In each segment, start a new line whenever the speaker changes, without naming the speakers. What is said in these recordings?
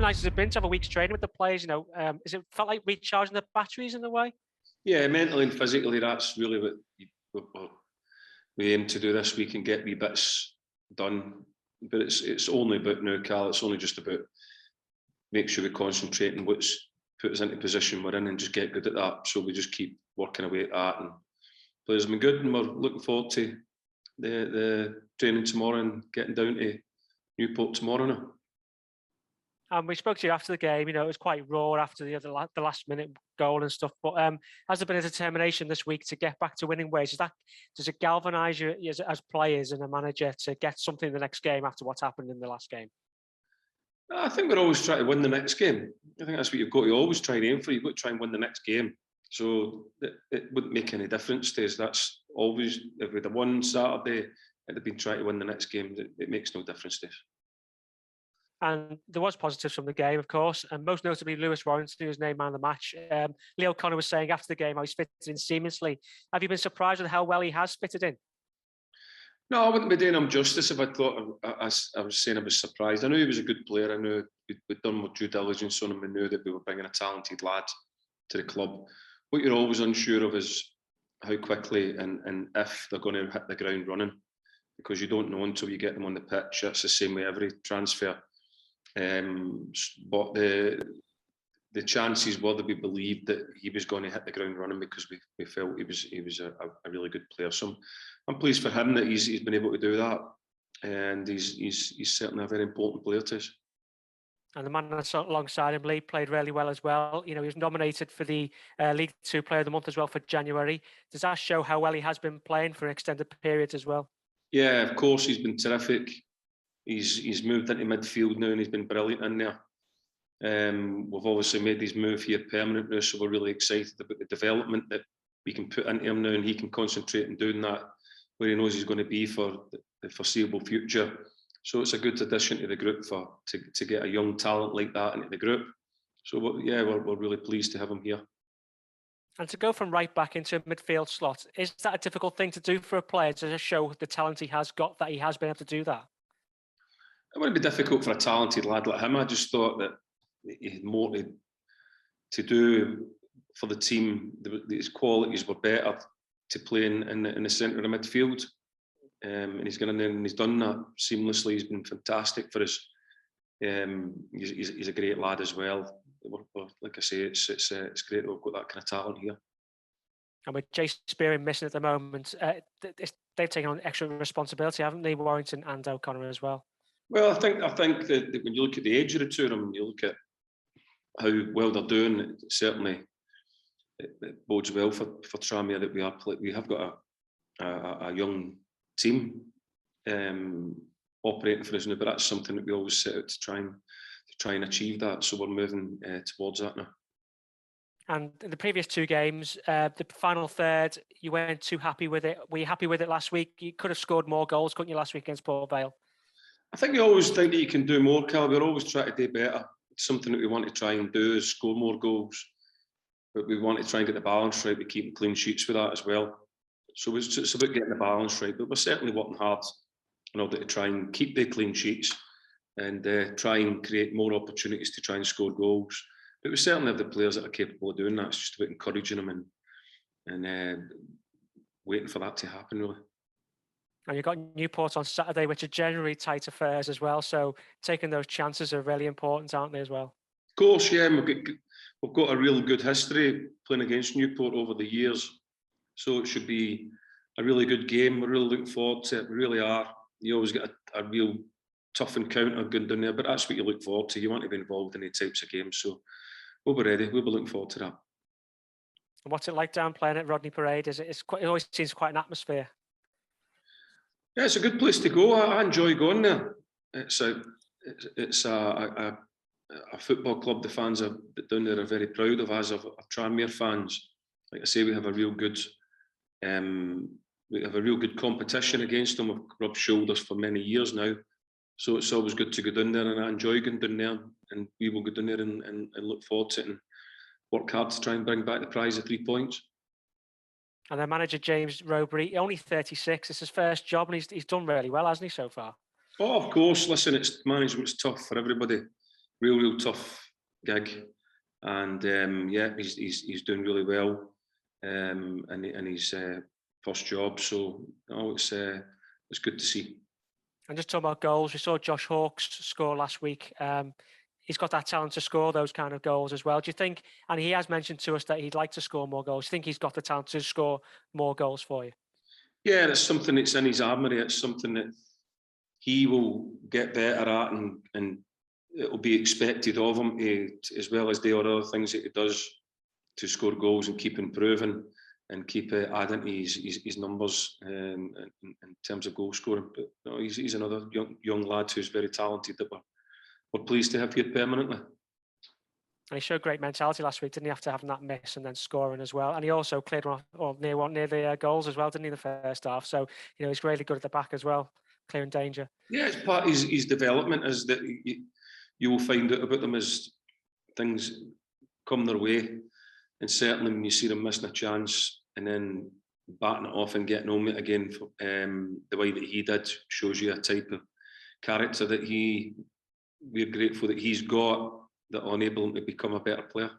nice has it been to have a week's training with the players? Is it felt like recharging the batteries in a way?
Yeah, mentally and physically, that's really what we aim to do this week and get wee bits done. But it's only about now, Cal. It's only just about make sure we concentrate on what's put us into position we're in and just get good at that. So we just keep working away at that. And players have been good, and we're looking forward to the training tomorrow and getting down to Newport tomorrow now.
And we spoke to you after the game. It was quite raw after the last minute goal and stuff. But has there been a determination this week to get back to winning ways? Does it galvanise you as players and a manager to get something in the next game after what's happened in the last game?
I think we're always trying to win the next game. I think that's what you've got to always try and aim for. You've got to try and win the next game. So it wouldn't make any difference to us. That's always, if we'd have won Saturday, it'd have been trying to win the next game. It makes no difference to us.
And there was positives from the game, of course, and most notably Lewis Warrington, who was named man of the match. Leo Connor was saying after the game how he's fitted in seamlessly. Have you been surprised with how well he has fitted in?
No, I wouldn't be doing him justice if I thought I was saying I was surprised. I knew he was a good player. I knew we'd done more due diligence on him and knew that we were bringing a talented lad to the club. What you're always unsure of is how quickly and if they're going to hit the ground running, because you don't know until you get them on the pitch. That's the same way every transfer. But the chances were that we believed that he was going to hit the ground running because we felt he was a really good player. So I'm pleased for him that he's been able to do that, and he's certainly a very important player to us.
And the man alongside him, Lee, played really well as well. He was nominated for the League Two Player of the Month as well for January. Does that show how well he has been playing for an extended period as well? Yeah,
of course, he's been terrific. He's moved into midfield now and he's been brilliant in there. We've obviously made his move here permanent now, so we're really excited about the development that we can put into him now, and he can concentrate on doing that where he knows he's going to be for the foreseeable future. So it's a good addition to the group to get a young talent like that into the group. So we're really pleased to have him here.
And to go from right back into a midfield slot, is that a difficult thing to do for a player to just show the talent he has got, that he has been able to do that?
It wouldn't be difficult for a talented lad like him. I just thought that he had more to do for the team. His qualities were better to play in the centre of the midfield. And he's gone in there and he's done that seamlessly. He's been fantastic for us. He's a great lad as well. Like I say, it's great to have got that kind of talent here.
And with Jay Spearing missing at the moment, they've taken on extra responsibility, haven't they, Warrington and O'Connor as well?
Well, I think that when you look at the age of the two of them, and you look at how well they're doing, it bodes well for Tranmere that we have got a young team operating for us now, but that's something that we always set out to try and achieve that. So we're moving towards that now.
And in the previous two games, the final third, you weren't too happy with it. Were you happy with it last week? You could have scored more goals, couldn't you, last week against Port Vale?
I think you always think that you can do more, Cal. We're always trying to do better. It's something that we want to try and do is score more goals, but we want to try and get the balance right. We keep clean sheets with that as well. So it's about getting the balance right, but we're certainly working hard in order to try and keep the clean sheets and try and create more opportunities to try and score goals. But we certainly have the players that are capable of doing that. It's just about encouraging them and waiting for that to happen, really.
And you've got Newport on Saturday, which are generally tight affairs as well. So taking those chances are really important, aren't they, as well?
Of course, yeah. We've got a real good history playing against Newport over the years. So it should be a really good game. We're really looking forward to it. We really are. You always get a real tough encounter going down there, but that's what you look forward to. You want to be involved in these types of games. So we'll be ready. We'll be looking forward to that.
And what's it like down playing at Rodney Parade? It always seems quite an atmosphere.
Yeah, it's a good place to go. I enjoy going there. It's a football club the fans down there are very proud of, as of Tranmere fans. Like I say, we have a real good competition against them. We've rubbed shoulders for many years now. So it's always good to go down there, and I enjoy going down there, and we will go down there and look forward to it and work hard to try and bring back the prize of 3 points.
And their manager, James Rowbury, only 36. It's his first job, and he's done really well, hasn't he, so far?
Oh, of course. Listen, management's tough for everybody. real tough gig, and he's doing really well, and his first job. So it's good to see.
And just talking about goals, we saw Josh Hawkes score last week. He's got that talent to score those kind of goals as well. Do you think, and he has mentioned to us that he'd like to score more goals, do you think he's got the talent to score more goals for you?
Yeah, it's something that's in his armoury. It's something that he will get better at, and it will be expected of him, as well as the other things that he does to score goals and keep improving and keep adding to his numbers in terms of goal scoring. But no, he's another young lad who's very talented that we're pleased to have here permanently. And
he showed great mentality last week, didn't he, after having that miss and then scoring as well. And he also cleared one off, near the goals as well, didn't he, the first half? So, he's really good at the back as well, clearing danger.
Yeah, it's part of his development, is that you will find out about them as things come their way. And certainly when you see them missing a chance and then batting it off and getting on it again, the way that he did, shows you a type of character that we're grateful that he's got, that will enable him to become a better player.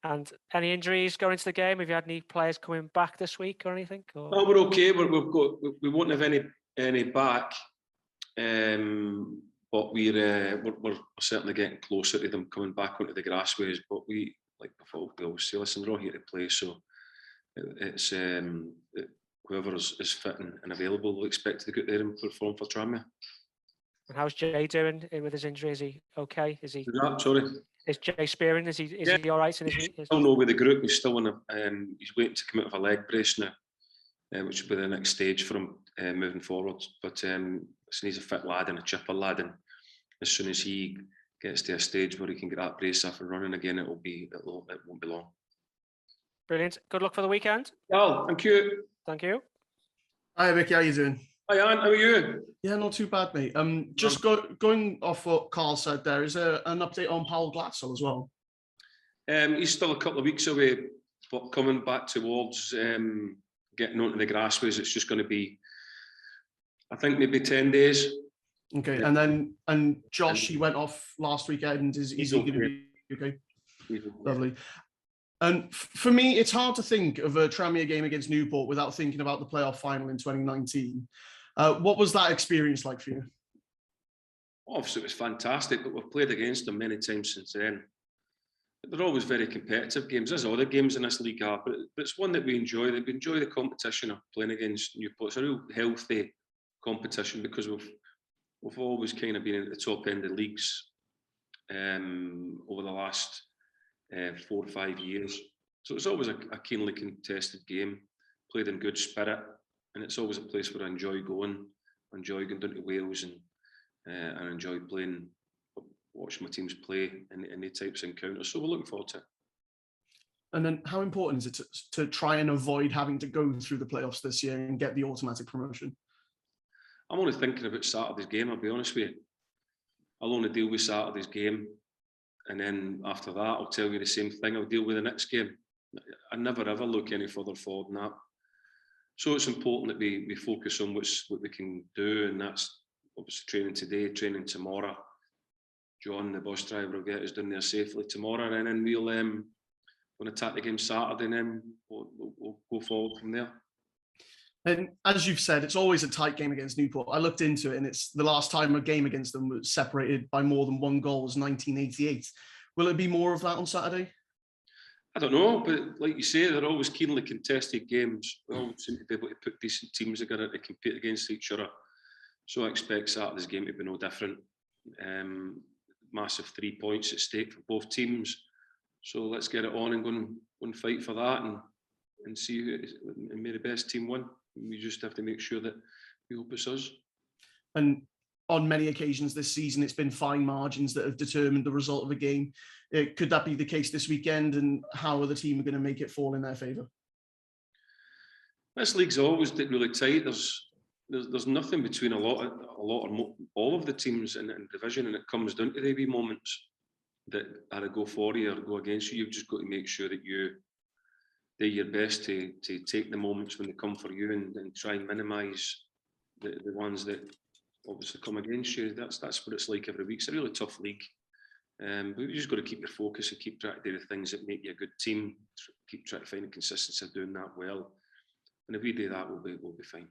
And any injuries going into the game? Have you had any players coming back this week or anything? Or?
No, we're okay. We won't have any back, but we're certainly getting closer to them coming back onto the grassways. But we always say, listen, they're all here to play, so it's whoever is fit and available, we'll expect to get there and perform for Tranmere. And
how's Jay doing with his injury? Is he okay?
Sorry.
Is Jay Spearing? Is he all right?
He's still not with the group. He's still he's waiting to come out of a leg brace now, which will be the next stage for him moving forward. But he's a fit lad and a chipper lad, and as soon as he gets to a stage where he can get that brace off and running again, it won't be long.
Brilliant. Good luck for the weekend.
Oh, thank you.
Thank you.
Hi, Micky. How you doing?
Hi, Anne. How are you?
Yeah, not too bad, mate. Just going off what Carl said there, is there an update on Powell Glatzel as well?
He's still a couple of weeks away, but coming back towards getting onto the grassways, it's just going to be, I think, maybe 10 days.
Okay, yeah. and Josh, he went off last weekend. Is he going to be okay? Lovely. And for me, it's hard to think of a Tranmere game against Newport without thinking about the playoff final in 2019. What was that experience like for you?
Obviously, it was fantastic, but we've played against them many times since then. They're always very competitive games, as other games in this league are, but it's one that we enjoy. We enjoy the competition of playing against Newport. It's a real healthy competition because we've always kind of been at the top end of leagues over the last 4 or 5 years. So it's always a keenly contested game, played in good spirit, and it's always a place where I enjoy going down to Wales and enjoy playing, watching my teams play in any types of encounters. So we're looking forward to it.
And then how important is it to try and avoid having to go through the playoffs this year and get the automatic promotion?
I'm only thinking about Saturday's game, I'll be honest with you. I'll only deal with Saturday's game, and then after that, I'll tell you the same thing. I'll deal with the next game. I never ever look any further forward than that. So it's important that we focus on what we can do, and that's obviously training today, training tomorrow. John, the bus driver, will get us down there safely tomorrow, and then we'll attack the game Saturday, and then we'll go forward from there.
And as you've said, it's always a tight game against Newport. I looked into it, and it's the last time a game against them was separated by more than one goal was 1988. Will it be more of that on Saturday?
I don't know, but like you say, they're always keenly contested games. We always seem to be able to put decent teams together to compete against each other. So I expect Saturday's game to be no different. Massive 3 points at stake for both teams. So let's get it on and go and fight for that and see who and may the best team win. We just have to make sure that we hope it's us.
And on many occasions this season, it's been fine margins that have determined the result of a game. Could that be the case this weekend? And how are the team going to make it fall in their favour?
This league's always really tight. There's nothing between all of the teams in the division, and it comes down to the wee moments that either go for you or go against you. You've just got to make sure that you do your best to take the moments when they come for you and try and minimise the ones that obviously come against you. That's what it's like every week. It's a really tough league. But you just got to keep your focus and keep trying to do the things that make you a good team. Keep trying to find a consistency of doing that well. And if we do that, we'll be fine.